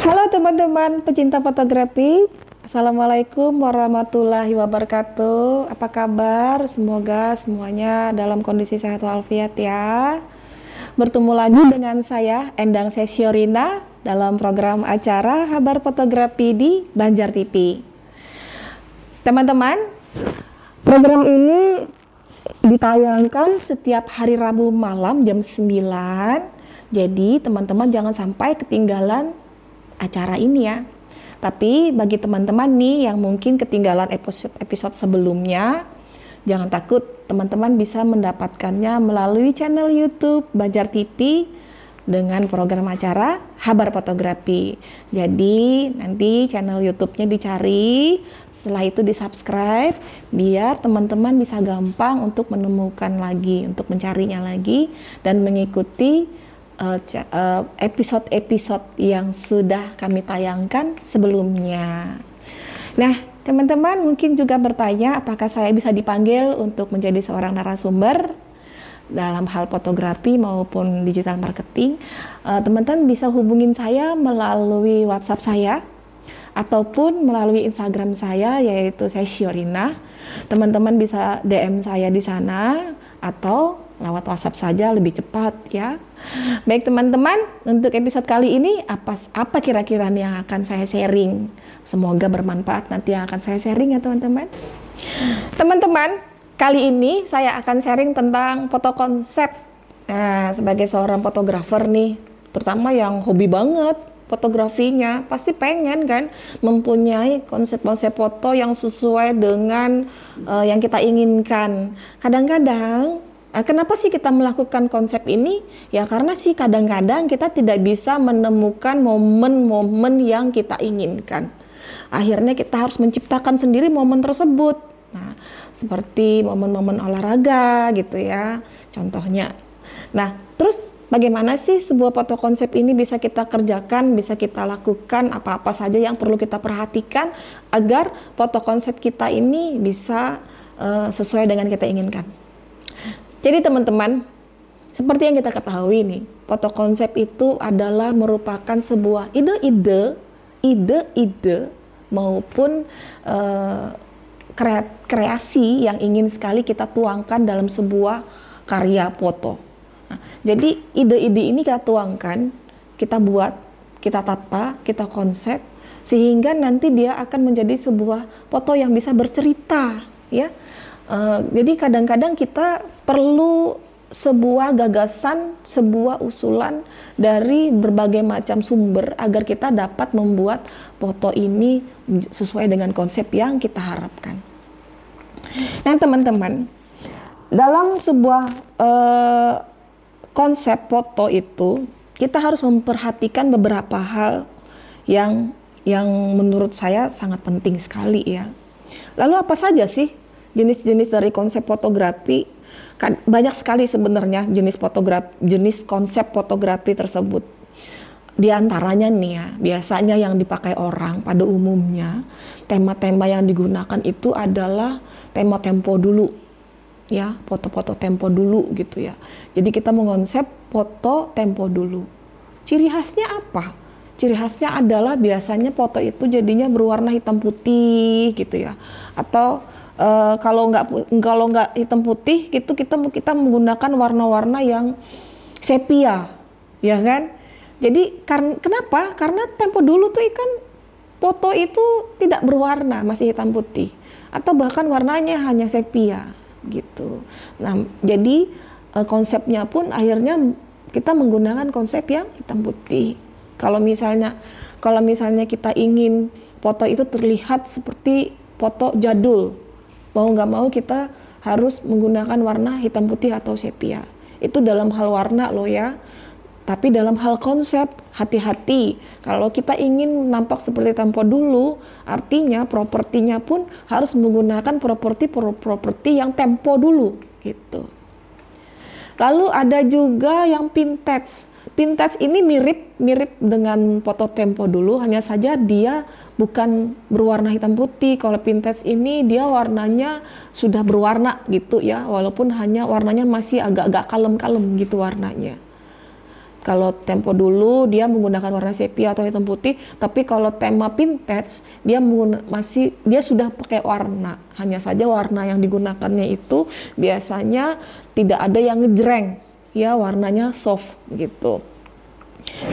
Halo teman-teman pecinta fotografi, Assalamualaikum warahmatullahi wabarakatuh. Apa kabar? Semoga semuanya dalam kondisi sehat walafiat ya. Bertemu lagi dengan saya Endang Sesiorina dalam program acara Kabar Fotografi di Banjar TV. Teman-teman, program ini ditayangkan setiap hari Rabu malam jam 9. Jadi teman-teman jangan sampai ketinggalan acara ini ya. Tapi bagi teman-teman nih yang mungkin ketinggalan episode sebelumnya, jangan takut, teman-teman bisa mendapatkannya melalui channel YouTube Banjar TV dengan program acara Kabar Fotografi. Jadi nanti channel YouTube-nya dicari, setelah itu di-subscribe biar teman-teman bisa gampang untuk menemukan lagi, untuk mencarinya lagi dan mengikuti episode-episode yang sudah kami tayangkan sebelumnya. Nah, teman-teman mungkin juga bertanya apakah saya bisa dipanggil untuk menjadi seorang narasumber dalam hal fotografi maupun digital marketing. Teman-teman bisa hubungin saya melalui WhatsApp saya ataupun melalui Instagram saya, yaitu Sesiorina. Teman-teman bisa DM saya di sana atau lewat WhatsApp saja, lebih cepat ya. Baik teman-teman, untuk episode kali ini apa kira-kira yang akan saya sharing? Semoga bermanfaat nanti yang akan saya sharing ya teman-teman. Teman-teman, kali ini saya akan sharing tentang foto konsep. Nah, sebagai seorang fotografer nih, terutama yang hobi banget fotografinya, pasti pengen kan mempunyai konsep-konsep foto yang sesuai dengan yang kita inginkan. Kadang-kadang kenapa sih kita melakukan konsep ini? Ya karena sih kadang-kadang kita tidak bisa menemukan momen-momen yang kita inginkan. Akhirnya kita harus menciptakan sendiri momen tersebut. Nah, seperti momen-momen olahraga gitu ya, contohnya. Nah, terus bagaimana sih sebuah foto konsep ini bisa kita kerjakan, bisa kita lakukan, apa-apa saja yang perlu kita perhatikan agar foto konsep kita ini bisa sesuai dengan kita inginkan. Jadi teman-teman, seperti yang kita ketahui nih, foto konsep itu adalah merupakan sebuah ide-ide maupun kreasi yang ingin sekali kita tuangkan dalam sebuah karya foto. Nah, jadi ide-ide ini kita tuangkan, kita buat, kita tata, kita konsep, sehingga nanti dia akan menjadi sebuah foto yang bisa bercerita ya. Jadi kadang-kadang kita perlu sebuah gagasan, sebuah usulan dari berbagai macam sumber agar kita dapat membuat foto ini sesuai dengan konsep yang kita harapkan. Nah teman-teman, dalam sebuah konsep foto itu kita harus memperhatikan beberapa hal yang menurut saya sangat penting sekali ya. Lalu apa saja sih jenis-jenis dari konsep fotografi? Banyak sekali sebenarnya jenis konsep fotografi tersebut. Di antaranya nih ya, biasanya yang dipakai orang pada umumnya, tema-tema yang digunakan itu adalah tema tempo dulu. Ya, foto-foto tempo dulu gitu ya. Jadi kita mengonsep foto tempo dulu. Ciri khasnya apa? Ciri khasnya adalah biasanya foto itu jadinya berwarna hitam putih gitu ya. Atau kalau nggak hitam putih gitu kita menggunakan warna-warna yang sepia, ya kan? Jadi kenapa? Karena tempo dulu tuh kan foto itu tidak berwarna, masih hitam putih, atau bahkan warnanya hanya sepia gitu. Nah, jadi konsepnya pun akhirnya kita menggunakan konsep yang hitam putih. Kalau misalnya kita ingin foto itu terlihat seperti foto jadul, mau nggak mau kita harus menggunakan warna hitam putih atau sepia. Itu dalam hal warna loh ya. Tapi dalam hal konsep, hati-hati. Kalau kita ingin nampak seperti tempo dulu, artinya propertinya pun harus menggunakan properti yang tempo dulu gitu. Lalu ada juga yang vintage. Vintage ini mirip dengan foto tempo dulu, hanya saja dia bukan berwarna hitam putih. Kalau vintage ini dia warnanya sudah berwarna gitu ya, walaupun hanya warnanya masih agak-agak kalem-kalem gitu warnanya. Kalau Tempo dulu dia menggunakan warna sepia atau hitam putih, tapi kalau tema vintage dia sudah pakai warna. Hanya saja warna yang digunakannya itu biasanya tidak ada yang ngejreng, ya warnanya soft gitu.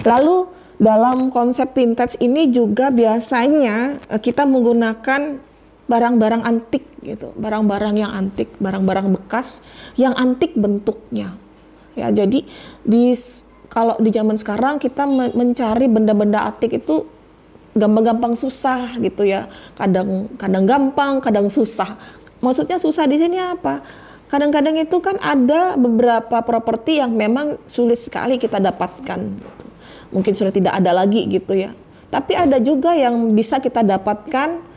Lalu dalam konsep vintage ini juga biasanya kita menggunakan barang-barang antik gitu, barang-barang yang antik, barang-barang bekas yang antik bentuknya. Ya, jadi kalau di zaman sekarang kita mencari benda-benda antik itu gampang-gampang susah gitu ya. Kadang gampang, kadang susah. Maksudnya susah di sini apa? Kadang-kadang itu kan ada beberapa properti yang memang sulit sekali kita dapatkan. Gitu. Mungkin sudah tidak ada lagi gitu ya. Tapi ada juga yang bisa kita dapatkan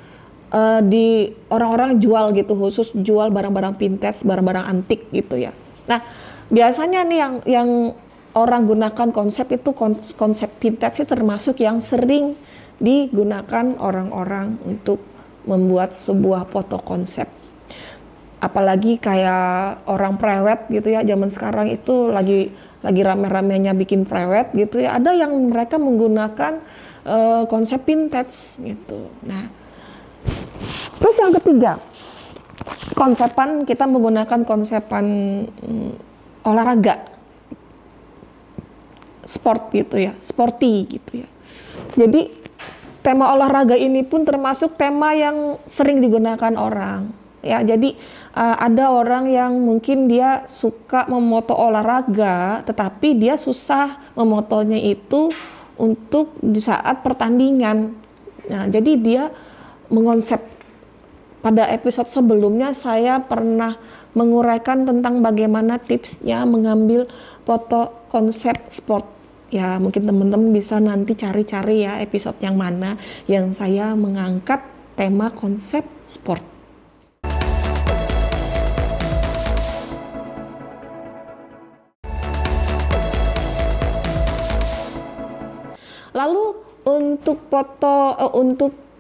di orang-orang jual gitu, khusus jual barang-barang vintage, barang-barang antik gitu ya. Nah, biasanya nih yang orang gunakan konsep itu, konsep vintage itu termasuk yang sering digunakan orang-orang untuk membuat sebuah foto konsep. Apalagi kayak orang prewed gitu ya, zaman sekarang itu lagi rame-ramenya bikin prewed gitu ya. Ada yang mereka menggunakan konsep vintage gitu. Nah, terus yang ketiga, kita menggunakan konsepan olahraga. Sport gitu ya, sporty gitu ya. Jadi tema olahraga ini pun termasuk tema yang sering digunakan orang. Ya, jadi ada orang yang mungkin dia suka memoto olahraga, tetapi dia susah memotonya itu untuk di saat pertandingan. Nah, jadi dia mengonsep. Pada episode sebelumnya saya pernah menguraikan tentang bagaimana tipsnya mengambil foto konsep sport. Ya, mungkin teman-teman bisa nanti cari-cari ya episode yang mana yang saya mengangkat tema konsep sport. Lalu untuk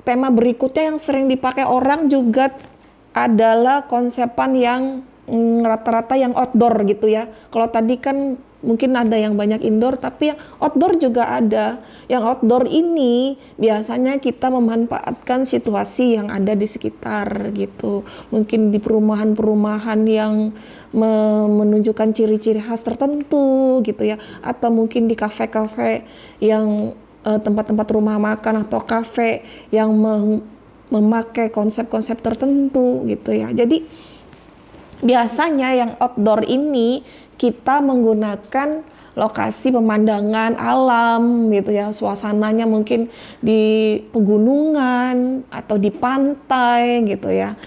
tema berikutnya yang sering dipakai orang juga adalah konsepan yang rata-rata yang outdoor gitu ya. Kalau tadi kan mungkin ada yang banyak indoor, tapi yang outdoor juga ada. Yang outdoor ini biasanya kita memanfaatkan situasi yang ada di sekitar gitu. Mungkin di perumahan-perumahan yang menunjukkan ciri-ciri khas tertentu gitu ya. Atau mungkin di kafe-kafe yang tempat-tempat rumah makan atau kafe yang memakai konsep-konsep tertentu gitu ya. Jadi biasanya yang outdoor ini kita menggunakan lokasi pemandangan alam gitu ya, suasananya mungkin di pegunungan atau di pantai gitu ya.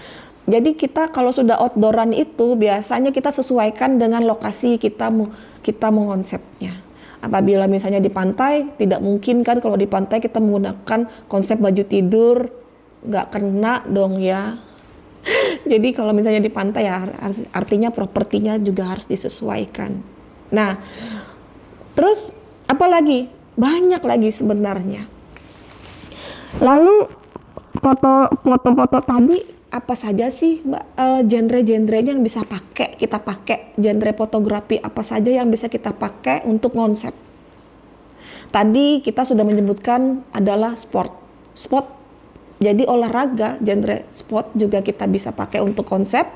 Jadi kita kalau sudah outdooran itu biasanya kita sesuaikan dengan lokasi kita mengonsepnya. Apabila misalnya di pantai, tidak mungkin kan kalau di pantai kita menggunakan konsep baju tidur, nggak kena dong ya. Jadi kalau misalnya di pantai ya artinya propertinya juga harus disesuaikan. Nah, terus apa lagi? Banyak lagi sebenarnya. Lalu foto-foto tadi apa saja sih genre-genrenya yang bisa kita pakai, genre fotografi apa saja yang bisa kita pakai untuk konsep. Tadi kita sudah menyebutkan adalah sport, jadi olahraga, genre sport juga kita bisa pakai untuk konsep.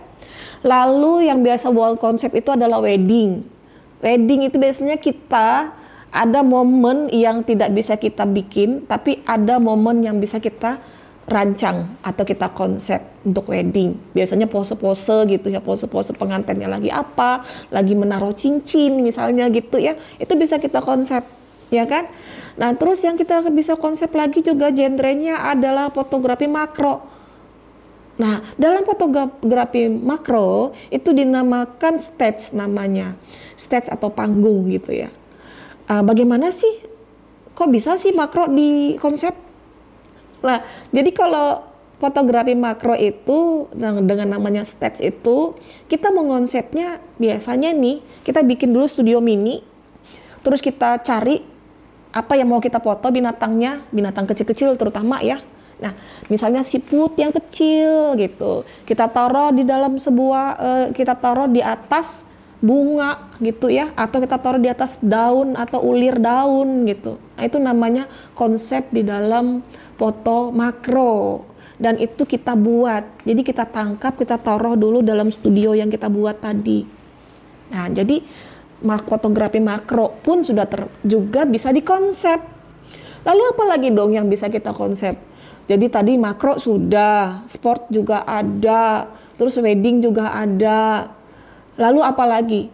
Lalu yang biasa buat konsep itu adalah wedding itu biasanya kita ada momen yang tidak bisa kita bikin, tapi ada momen yang bisa kita rancang atau kita konsep untuk wedding. Biasanya pose-pose gitu ya, pose-pose pengantinnya lagi apa, lagi menaruh cincin misalnya gitu ya. Itu bisa kita konsep, ya kan? Nah, terus yang kita bisa konsep lagi juga genrenya adalah fotografi makro. Nah, dalam fotografi makro itu dinamakan stage namanya. Stage atau panggung gitu ya. Bagaimana sih? Kok bisa sih makro di konsep? Nah, jadi kalau fotografi makro itu dengan namanya stage itu, kita mengonsepnya biasanya nih, kita bikin dulu studio mini, terus kita cari apa yang mau kita foto binatangnya, binatang kecil-kecil terutama ya. Nah, misalnya siput yang kecil gitu, kita taruh di dalam kita taruh di atas bunga gitu ya, atau kita taruh di atas daun atau ulir daun gitu. Nah, itu namanya konsep di dalam foto makro, dan itu kita buat. Jadi kita tangkap, kita taruh dulu dalam studio yang kita buat tadi. Nah, jadi fotografi makro pun sudah juga bisa dikonsep. Lalu apa lagi dong yang bisa kita konsep? Jadi tadi makro sudah, sport juga ada, terus wedding juga ada. Lalu apa lagi?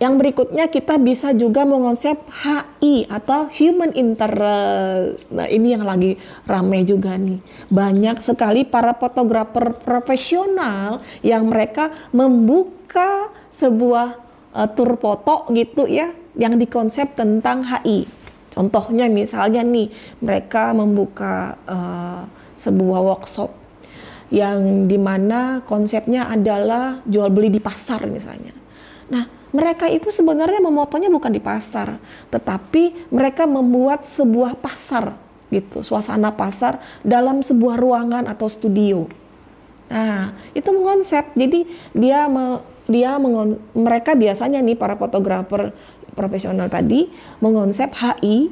Yang berikutnya kita bisa juga mengonsep HI atau human interest. Nah, ini yang lagi ramai juga nih. Banyak sekali para fotografer profesional yang mereka membuka sebuah tur foto gitu ya, yang dikonsep tentang HI. Contohnya misalnya nih, mereka membuka sebuah workshop yang dimana konsepnya adalah jual beli di pasar misalnya. Nah, mereka itu sebenarnya memotonya bukan di pasar, tetapi mereka membuat sebuah pasar gitu, suasana pasar dalam sebuah ruangan atau studio. Nah, itu mengonsep. Jadi mereka biasanya nih para fotografer profesional tadi mengonsep HI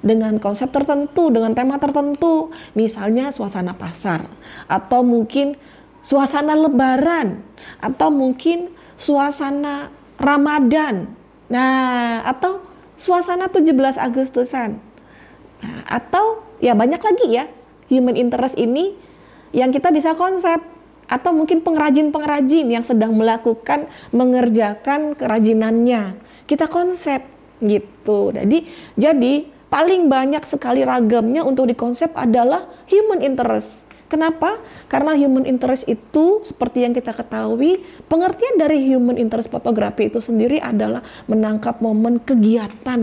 dengan konsep tertentu, dengan tema tertentu, misalnya suasana pasar, atau mungkin suasana lebaran, atau mungkin suasana Ramadan, nah, atau suasana 17 Agustusan, nah, atau ya banyak lagi ya human interest ini yang kita bisa konsep, atau mungkin pengrajin-pengrajin yang sedang mengerjakan kerajinannya, kita konsep gitu. Jadi paling banyak sekali ragamnya untuk dikonsep adalah human interest. Kenapa? Karena human interest itu seperti yang kita ketahui, pengertian dari human interest fotografi itu sendiri adalah menangkap momen kegiatan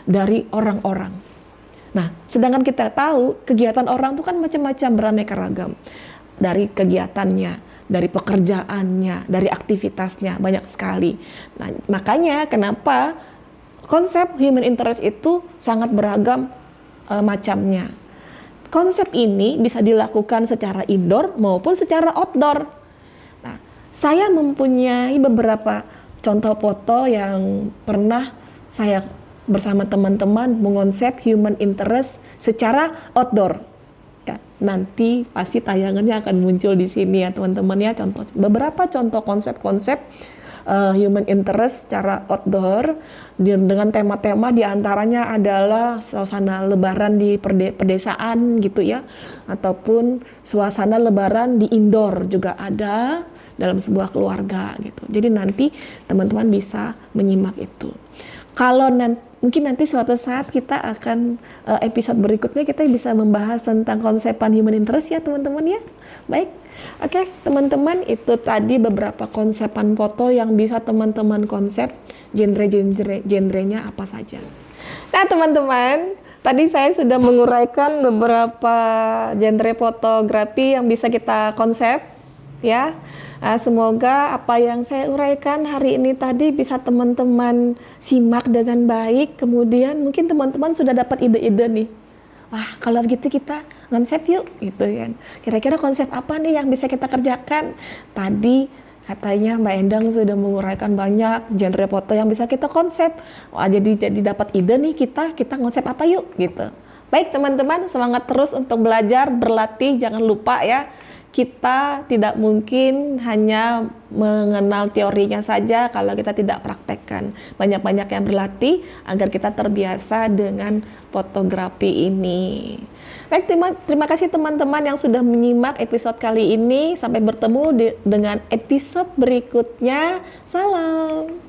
dari orang-orang. Nah, sedangkan kita tahu kegiatan orang itu kan macam-macam, beraneka ragam. Dari kegiatannya, dari pekerjaannya, dari aktivitasnya, banyak sekali. Nah, makanya kenapa konsep human interest itu sangat beragam macamnya. Konsep ini bisa dilakukan secara indoor maupun secara outdoor. Nah, saya mempunyai beberapa contoh foto yang pernah saya bersama teman-teman mengonsep human interest secara outdoor. Ya, nanti pasti tayangannya akan muncul di sini ya teman-teman ya, beberapa contoh konsep-konsep human interest secara outdoor dengan tema-tema diantaranya adalah suasana lebaran di pedesaan gitu ya, ataupun suasana lebaran di indoor juga ada dalam sebuah keluarga gitu. Jadi nanti teman-teman bisa menyimak itu. Kalau mungkin nanti suatu saat kita akan episode berikutnya kita bisa membahas tentang konsepan human interest ya teman-teman ya. Baik, oke teman-teman, itu tadi beberapa konsepan foto yang bisa teman-teman konsep, genre-genrenya apa saja. Nah teman-teman, tadi saya sudah menguraikan beberapa genre fotografi yang bisa kita konsep ya. Semoga apa yang saya uraikan hari ini tadi bisa teman-teman simak dengan baik. Kemudian mungkin teman-teman sudah dapat ide-ide nih. Wah, kalau begitu kita konsep yuk gitu kan. Kira-kira konsep apa nih yang bisa kita kerjakan? Tadi katanya Mbak Endang sudah menguraikan banyak genre foto yang bisa kita konsep. Wah, jadi dapat ide nih, kita konsep apa yuk gitu. Baik teman-teman, semangat terus untuk belajar, berlatih, jangan lupa ya. Kita tidak mungkin hanya mengenal teorinya saja kalau kita tidak praktekkan. Banyak-banyak yang berlatih agar kita terbiasa dengan fotografi ini. Baik, terima kasih teman-teman yang sudah menyimak episode kali ini. Sampai bertemu dengan episode berikutnya. Salam.